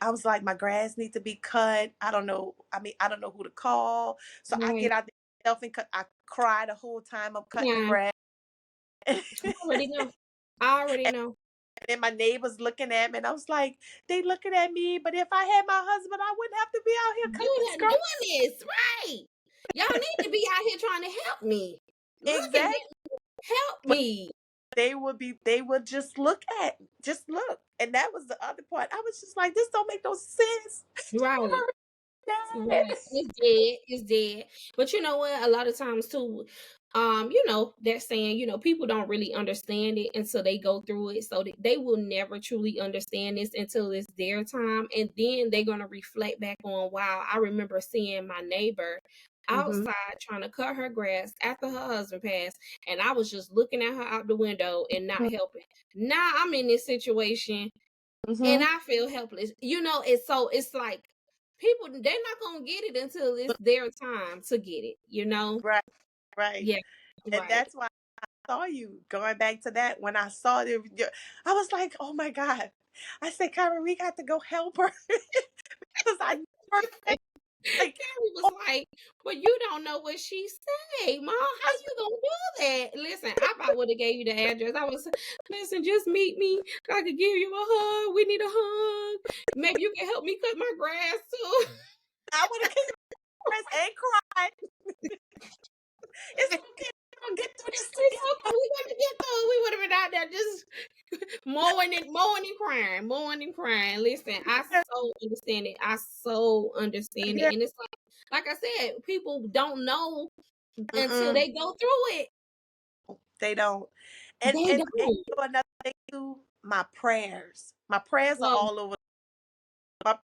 I was like, my grass needs to be cut. I don't know. I don't know who to call. So I right. get out there myself and cut. I cry the whole time I'm cutting the Yeah, grass. I already know. I already And know. then my neighbors looking at me, and I was like, they looking at me. But if I had my husband, I wouldn't have to be out here cutting Doing this that, grass. doing this, right? Y'all need to be out here trying to help me. Look at Exactly. that, help But me. they would just look. And that was the other part. I was just like, this don't make no sense. Right, dead. Right. It's dead. It's dead. But you know what? A lot of times too, they're saying, people don't really understand it until they go through it. So they will never truly understand this until it's their time. And then they're gonna reflect back on, wow, I remember seeing my neighbor Mm-hmm. outside trying to cut her grass after her husband passed. And I was just looking at her out the window and not helping. Now I'm in this situation and Mm-hmm. I feel helpless. It's like people they're not gonna get it until it's their time to get it. Right, right. Yeah, And right. that's why I saw you going back to that. When I saw it, I was like, oh my God. I said, Kyra, we got to go help her. Because I never like, Carrie was oh, like, "But you don't know what she say, Mom. How I you gonna do that?" Listen, I about would have gave you the address. I was, listen, just meet me. I could give you a hug. We need a hug. Maybe you can help me cut my grass too. would have kissed her and cried. It's okay. We're going to get through this It's together. okay. We got to get through. We would have been out there just mowing and crying. Listen, I so understand it. I so understand Yeah. it. And it's like I said, people don't know until Mm-mm. they go through it. They don't. And, They and, and don't. another thing too, my prayers. My prayers are Well, all over. My,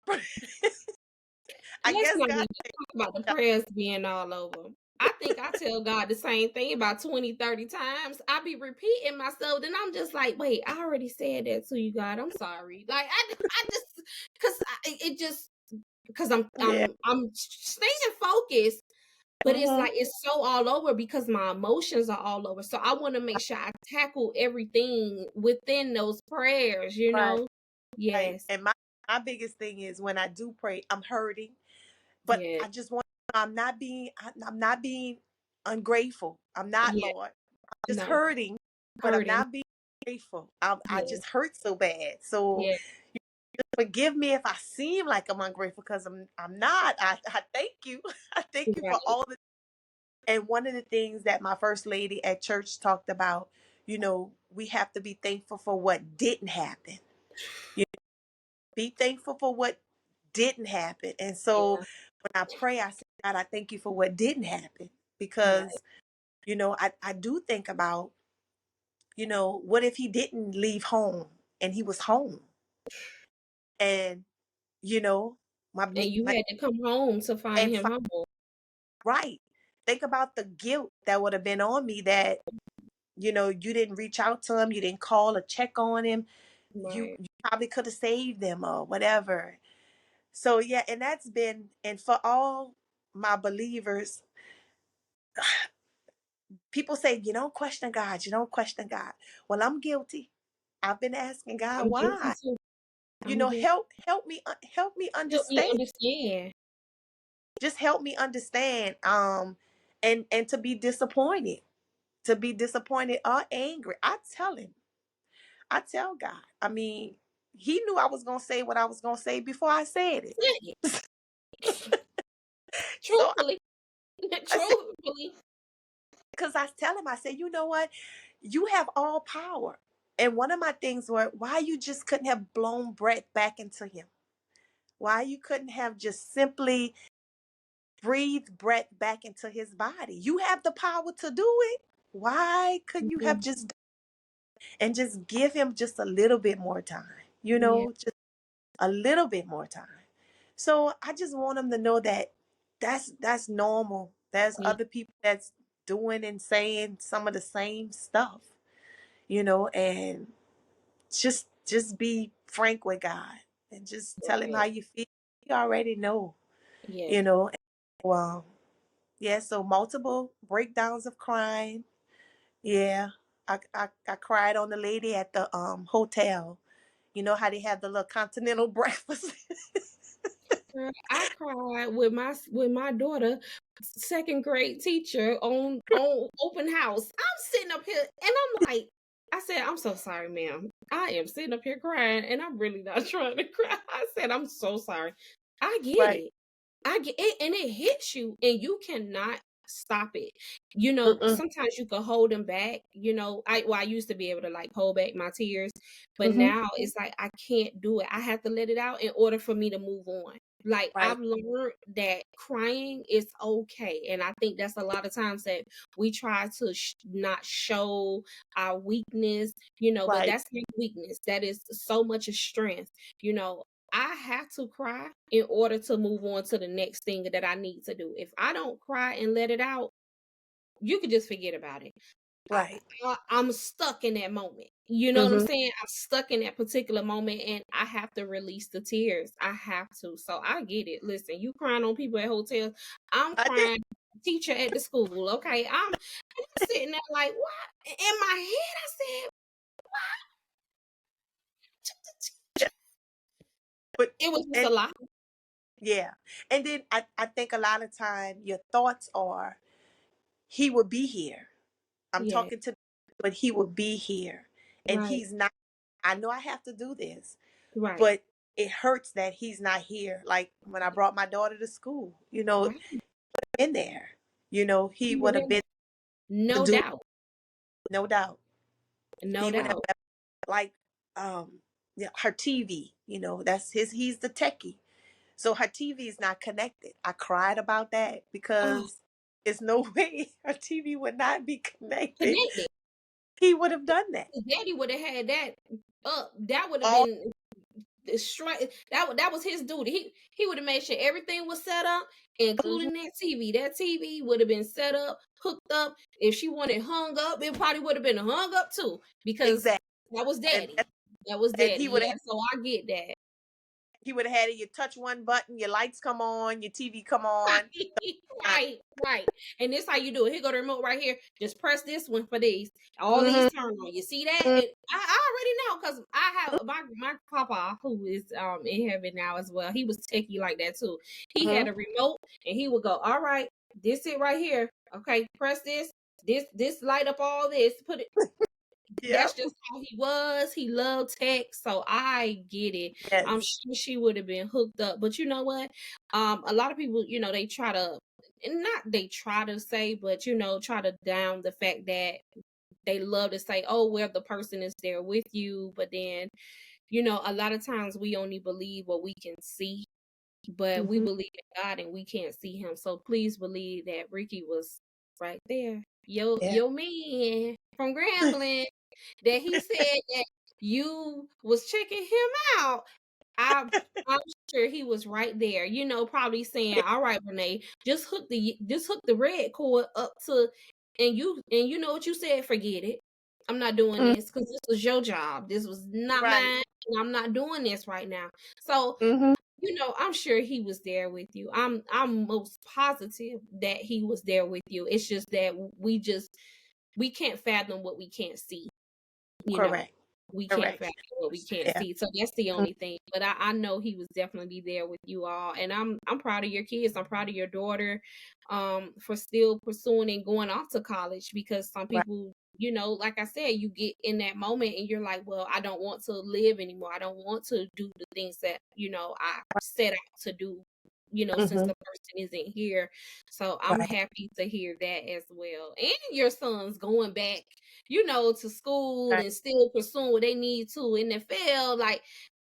I let's guess not God. even talk about the prayers being all over. I think I tell God the same thing about 20, 30 times. I be repeating myself, then I'm just like, wait, I already said that to you, God. I'm sorry. Like I just, cause it just, because Yeah. I'm staying focused, but it's Mm-hmm. like it's so all over because my emotions are all over. So I want to make sure I tackle everything within those prayers. Right. Right. Yes, And my biggest thing is when I do pray, I'm hurting, but yes, I just want. I'm not being ungrateful. I'm not, yeah, Lord. I'm just no, hurting, but I'm hurting. not being grateful. I Yeah, just hurt so bad. So yeah, forgive me if I seem like I'm ungrateful because I'm not. I thank you. I thank you for right. all the. And one of the things that my first lady at church talked about, we have to be thankful for what didn't happen. You be thankful for what didn't happen. And so Yeah, when I pray, I say, God, I thank you for what didn't happen right. because, I do think about, what if he didn't leave home and he was home and, you know, my, And you my had to come home to find and him home. right. Think about the guilt that would have been on me that, you didn't reach out to him, you didn't call or check on him. Right. You probably could have saved them or whatever. So yeah, and for all my believers, people say, you don't question God, you don't question God. Well, I'm guilty. I've been asking God I'm guilty why. too. I'm guilty. Help me Help me understand. understand. Just help me understand. And to be disappointed. To be disappointed or angry. I tell him. I tell God. I mean, he knew I was gonna say what I was gonna say before I said it. Say it. So Truthfully. I said, Truthfully. because I tell him, I said, you know what? You have all power. And one of my things were why you just couldn't have blown breath back into him. Why you couldn't have just simply breathed breath back into his body. You have the power to do it. Why couldn't you have Mhm. just and just give him just a little bit more time? Yeah. Just a little bit more time. So I just want him to know that that's normal. There's Yeah. other people that's doing and saying some of the same stuff, and just be frank with God and just tell him Right. how you feel. He already know, Yeah. you know. Well, yeah, so multiple breakdowns of crying. Yeah. I cried on the lady at the hotel. You know how they have the little continental breakfast. Girl, I cried with my daughter, second grade teacher on open house. I'm sitting up here and I'm like, I said, I'm so sorry, ma'am. I am sitting up here crying and I'm really not trying to cry. I said, I'm so sorry. I get Right. it. I get it, and it hits you, and you cannot stop it. Mm-mm. Sometimes you can hold them back. I used to be able to like hold back my tears, but Mm-hmm. now it's like I can't do it. I have to let it out in order for me to move on. Like, Right. I've learned that crying is okay. And I think that's a lot of times that we try to not show our weakness, but Right. that's not weakness. That is so much of strength. You know, I have to cry in order to move on to the next thing that I need to do. If I don't cry and let it out, you could just forget about it. I, Right. I'm stuck in that moment. You know what I'm Mm-hmm. saying? I'm stuck in that particular moment and I have to release the tears. I have to. So I get it. Listen, you crying on people at hotels. I'm I did. crying teacher at the school. Okay. I'm sitting there like, what? In my head, I said, Yeah. But it was just a and lot. yeah. And then I think a lot of time your thoughts are he will be here. I'm Yeah. talking to, but he will be here. And Right. he's not. I know I have to do this, Right. but it hurts that he's not here. Like when I brought my daughter to school, Right. in there, he You were would have there. been to No do it, doubt. no doubt. No He would have doubt. like yeah, her TV, he's the techie. So her TV is not connected. I cried about that Oh, because there's no way her TV would not be connected. connected. He would have done that. Daddy would have had that up. That would have All been straight. That was his duty. He would have made sure everything was set up, mhm, including that TV. That TV would have been set up, hooked up. If she wanted hung up, it probably would have been hung up too, because exactly. that was And daddy. That was and daddy. Yeah, so I get that. he would have had it. You touch one button, your lights come on, your TV come on. Right, right. And this how you do it. Here go the remote right here. Just press this one for these. All these Mm-hmm, turn on. You see that? mm-hmm, I already know because I have my papa who is in heaven now as well. He was techie like that too. He mm-hmm. had a remote and he would go, all right, this it right here. Okay, press this. This light up all this. Put it. That's Yep. just how he was. He loved tech, so I get it. I'm Yes. sure she would have been hooked up. But you know what? A lot of people, they try to, and not they try to say, but try to down the fact that they love to say, oh, well, the person is there with you. But then, a lot of times we only believe what we can see, but we Mm-hmm. believe in God and we can't see him. So please believe that Ricky was right there. Yeah. Yo man from Grambling that he said that you was checking him out. I I'm sure he was right there, probably saying, all right, Renee, just hook the red cord up to and you know what you said, forget it. I'm not doing Mm, this because this was your job. This was not right. mine. And I'm not doing this right now. So, Mm-hmm. I'm sure he was there with you. I'm most positive that he was there with you. It's just that we can't fathom what we can't see you know Correct. we can't Correct. fathom what we can't Yeah. see, so that's the only thing. But I know he was definitely there with you all, and I'm proud of your kids. I'm proud of your daughter, for still pursuing and going off to college, because some Right. people, like I said, you get in that moment and you're like, well, I don't want to live anymore. I don't want to do the things that I set out to do, since Mm-hmm. the person isn't here. So I'm Right. happy to hear that as well. And your son's going back, to school Right. and still pursuing what they need to in the field. Like,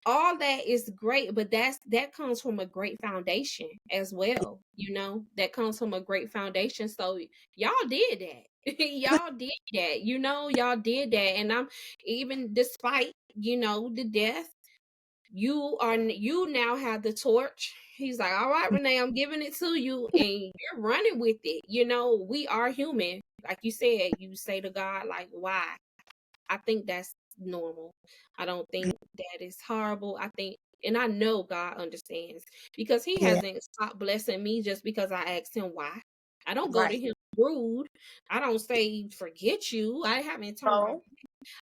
all that is great, but that comes from a great foundation as well. That comes from a great foundation. So y'all did that. Y'all did that. Y'all did that. And I'm even despite, the death, you now have the torch. He's like, all right, Renee, I'm giving it to you, and you're running with it. We are human. Like you said, you say to God, like, why? I think that's normal. I don't think that is horrible. I think, and I know God understands, because he Yeah. hasn't stopped blessing me just because I asked him why. I don't go to Right. him rude. I don't say forget you. I haven't turned my. No.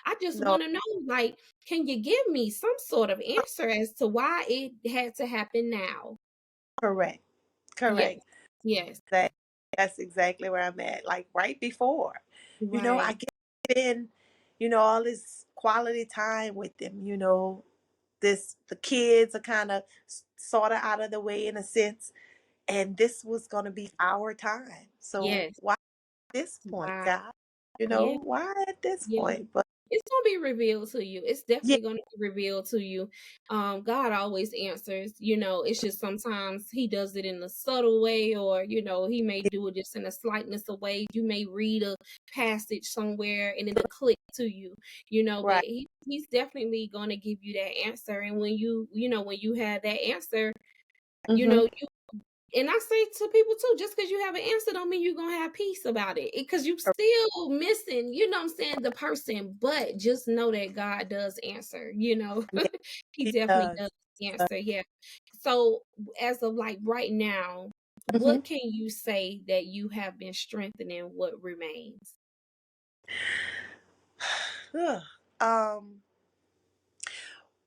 I just No. want to know, like, can you give me some sort of answer as to why it had to happen now? Correct. Yes. Correct. Yes. That that's exactly where I'm at. Like right before, I Right. get in, all this quality time with them. The kids are kind of sort of out of the way in a sense, and this was going to be our time. So Yes. why at this point, Why? God? Yeah. Why at this Yeah. point? But It's gonna be revealed to you. It's Yeah, definitely gonna be revealed to you. God always answers. It's just sometimes He does it in a subtle way, or He may do it just in a slightness of way. You may read a passage somewhere and it'll click to you. But right. He's definitely gonna give you that answer. And when you have that answer, you Mm-hmm. know, and I say to people too, just because you have an answer don't mean you're gonna have peace about it. Because you still missing, I'm saying, the person. But just know that God does answer, Yeah, He he definitely does. does answer. Yeah. So as of like right now, Mm-hmm. what can you say that you have been strengthening what remains? um,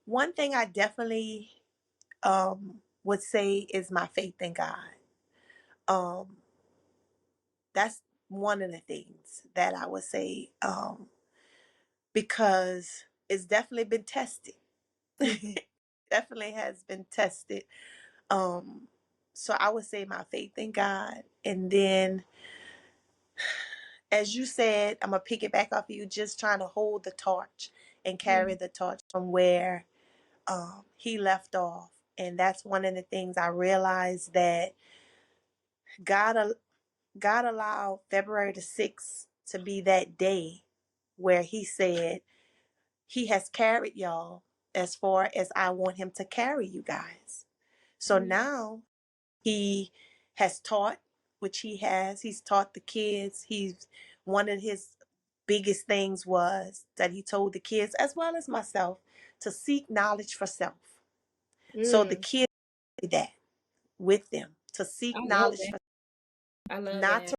one thing I definitely would say is my faith in God. Um, that's one of the things that I would say, because it's definitely been tested. Mhm. Definitely has been tested. Um, so I would say my faith in God, and then, as you said, I'm gonna pick it back off of you, just trying to hold the torch and carry Yeah. the torch from where he left off. And that's one of the things I realized, that God, God allowed February the 6th to be that day where he said he has carried y'all as far as I want him to carry you guys. So Yeah. now he has taught, which he's taught the kids. One of his biggest things was that he told the kids, as well as myself, to seek knowledge for self. So the Mm, kids did that with them, to I seek love knowledge that. for, I love not that. to,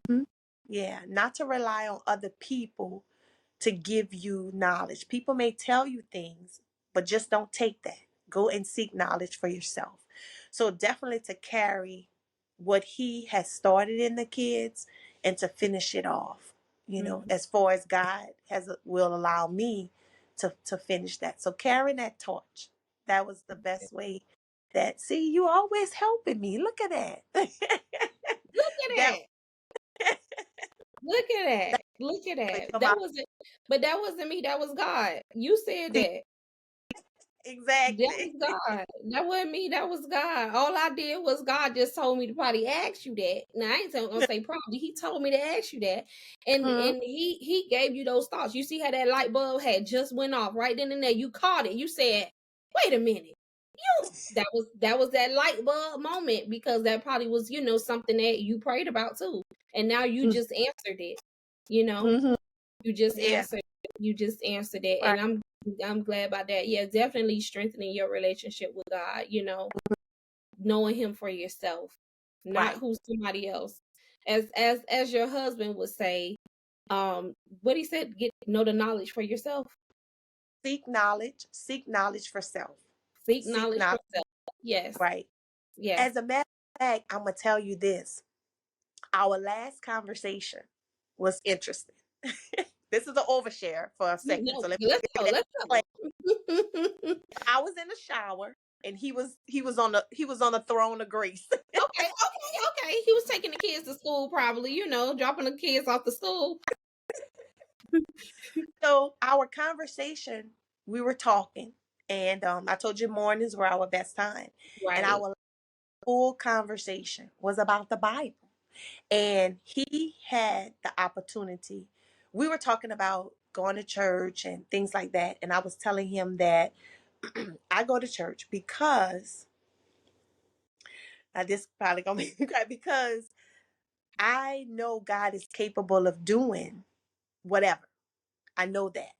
Mhm. Yeah, not to rely on other people to give you knowledge. People may tell you things, but just don't take that. Go and seek knowledge for yourself. So definitely to carry what he has started in the kids and to finish it off, Mhm. as far as God will allow me to finish that. So carrying that torch, that was the best way. That, see, you always helping me. Look at that. Look at That, that. Look at that that. Look at way that. for That my wasn't but that wasn't me, that was God. You said that. That was exactly. God. That wasn't me, that was God. All I did was God just told me to probably ask you that. Now I ain't gonna say probably. He told me to ask you that. And he gave you those thoughts. You see how that light bulb had just went off right then and there. You caught it. You said, wait a minute. That was that light bulb moment, because that probably was, something that you prayed about too. And now you just answered it. You know, Mm-hmm. you just Yeah. answered you just answered it. Right. And I'm glad about that. Yeah, definitely strengthening your relationship with God, knowing him for yourself, not Right. who somebody else. As your husband would say, what he said, get know the knowledge for yourself. Seek knowledge. Seek knowledge for self. Seek Seek knowledge for knowledge. self. Yes. Right. Yes. As a matter of fact, I'm gonna tell you this. Our last conversation was interesting. This is an overshare for a second. No, So let let's me go. give you Let's that. go. I was in the shower and he was on the throne of grace. Okay, okay, okay. He was taking the kids to school, probably, dropping the kids off to school. So our conversation, we were talking, and I told you mornings were our best time, and Right. our full conversation was about the Bible. And he had the opportunity. We were talking about going to church and things like that. And I was telling him that I go to church because, now this probably gonna make me cry, because I know God is capable of doing whatever. I know that.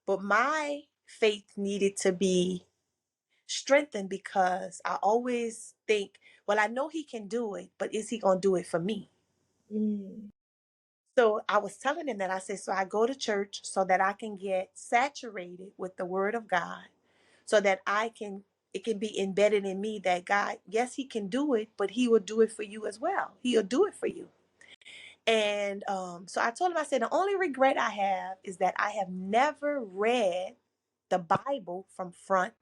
But my faith needed to be strengthened, because I always think, well, I know he can do it, but is he gonna do it for me? Mm, So I was telling him that, I said, so I go to church so that I can get saturated with the word of God, so that it can be embedded in me that God, yes, he can do it, but he will do it for you as well. He'll do it for you. And so I told him, I said, the only regret I have is that I have never read the Bible from front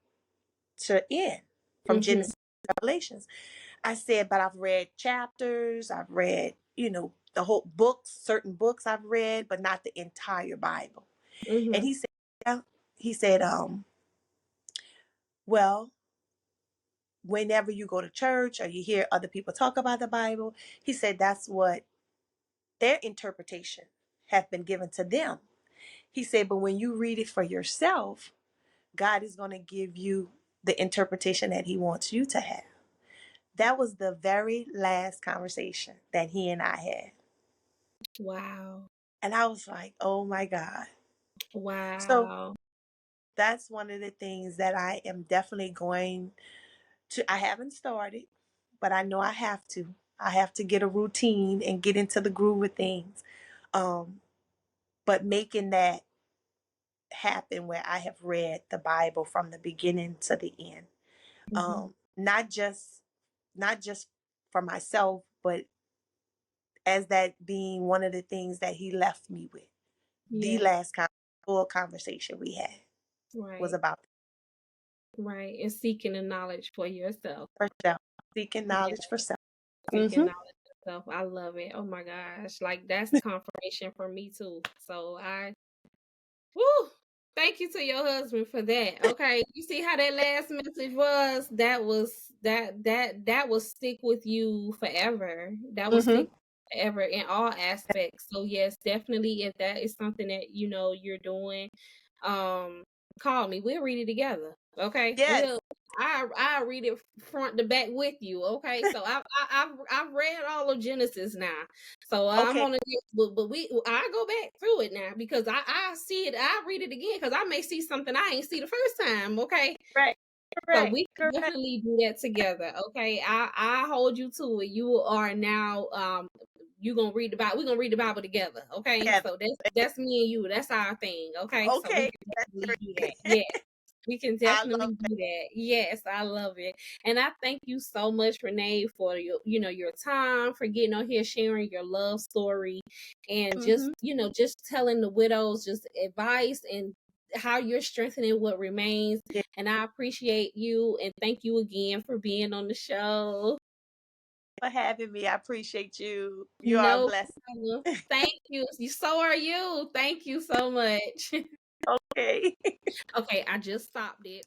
to end, from mhm, Genesis to Revelations. I said, but I've read chapters, I've read, the whole books, certain books I've read, but not the entire Bible. And Mm-hmm. he said, yeah, he said, well, whenever you go to church or you hear other people talk about the Bible, he said that's what their interpretation have been given to them. He said, but when you read it for yourself, God is going to give you the interpretation that he wants you to have. That was the very last conversation that he and I had. Wow. And I was like, oh my God. So Wow. that's one of the things that I am definitely going to, I haven't started, but I know I have to. I have to get a routine and get into the groove of things. Um, but making that happen where I have read the Bible from the beginning to the end. Mm-hmm. Not just for myself, but as that being one of the things that he left me with. The Yes. last full conversation we had was Right. about Right. And seeking the knowledge for yourself. for self, seeking Yeah. knowledge for self. Seeking Hmm. knowledge yourself. I love it. Oh my gosh. Like that's confirmation for me too. So woo! Thank you to your husband for that. Okay, you see how that last message was? That will stick with you forever. That will Hmm. stick forever in all aspects. So yes, definitely if that is something that you're doing, um, call me. We'll read it together. Okay, Yes. I read it front to back with you. Okay, so I've read all of Genesis now. So I'm Okay. on the next book, but I go back through it now because I see it. I read it again because I may see something I ain't see the first time. Okay, Correct. so Correct. we can Correct. definitely do that together. Okay, I hold you to it. You are now you gonna read the Bible. We're gonna read the Bible together. Okay, Together. so that's me and you. That's our thing. Okay, so we Okay. can That's definitely do that. great. Yeah. We can I love definitely do that. Yes, I love it. And I thank you so much, Renee, for your time, for getting on here, sharing your love story, and it. just, Hmm. just telling the widows just advice and how you're strengthening what remains. Yeah, And I appreciate you and thank you again for being on the show. for having me. I appreciate you. You are a No blessing. problem. Thank you. So are you. Thank you so much. Okay. Okay, I just stopped it.